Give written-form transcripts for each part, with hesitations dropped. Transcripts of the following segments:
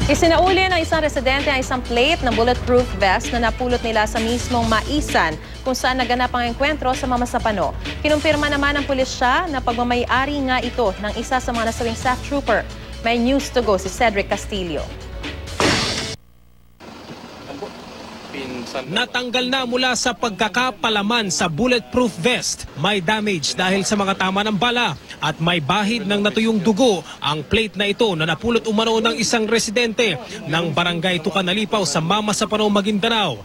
Isinauli ng isang residente ang isang plate ng bulletproof vest na napulot nila sa mismong Maisan kung saan naganap ang engkwentro sa Mamasapano. Kinumpirma naman ng pulisya na pagmamayari nga ito ng isa sa mga nasawing staff trooper. May news to go si Cedric Castillo. Natanggal na mula sa pagkakapalaman sa bulletproof vest. May damage dahil sa mga tama ng bala at may bahid ng natuyong dugo ang plate na ito na napulot umano ng isang residente ng barangay Tucanalipaw sa Mamasapano, Maguindanao.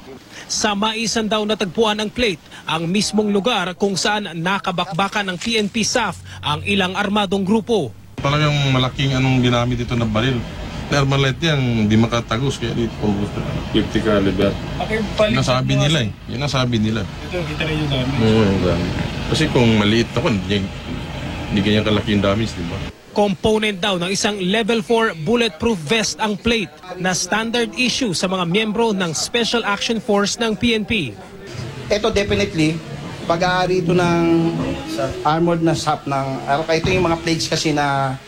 Sa Maisan daw natagpuan ang plate, ang mismong lugar kung saan nakabakbakan ng PNP SAF ang ilang armadong grupo. Talagang malaking ginamit ito na baril. Normal light yan, hindi makatagos kaya dito 50 caliber. Yun ang sabi nila eh. Yun ang sabi nila. Ito, kita rin yung damage. Kasi kung maliit ako, hindi ganyan kalaki yung damage, di ba? Component daw ng isang level 4 bulletproof vest ang plate na standard issue sa mga miyembro ng Special Action Force ng PNP. Ito definitely, pag-aari ito ng armored na SAP ng, ito yung mga plates kasi na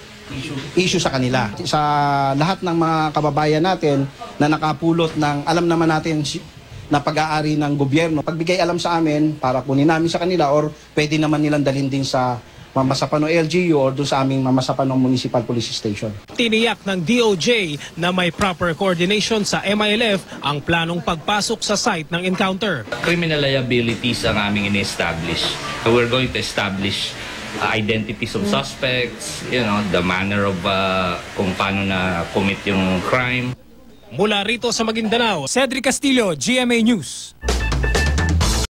issue sa kanila. Sa lahat ng mga kababayan natin na nakapulot ng alam naman natin na pag-aari ng gobyerno, pagbigay alam sa amin para kunin namin sa kanila or pwede naman nilang dalhin din sa Mamasapano LGU or doon sa aming Mamasapano Municipal Police Station. Tiniyak ng DOJ na may proper coordination sa MILF ang planong pagpasok sa site ng encounter. Criminal liabilities ang aming in-establish. We're going to establish identities of suspects, the manner of kung paano na commit yung crime. Mula rito sa Maguindanao, Cedric Castillo, GMA News.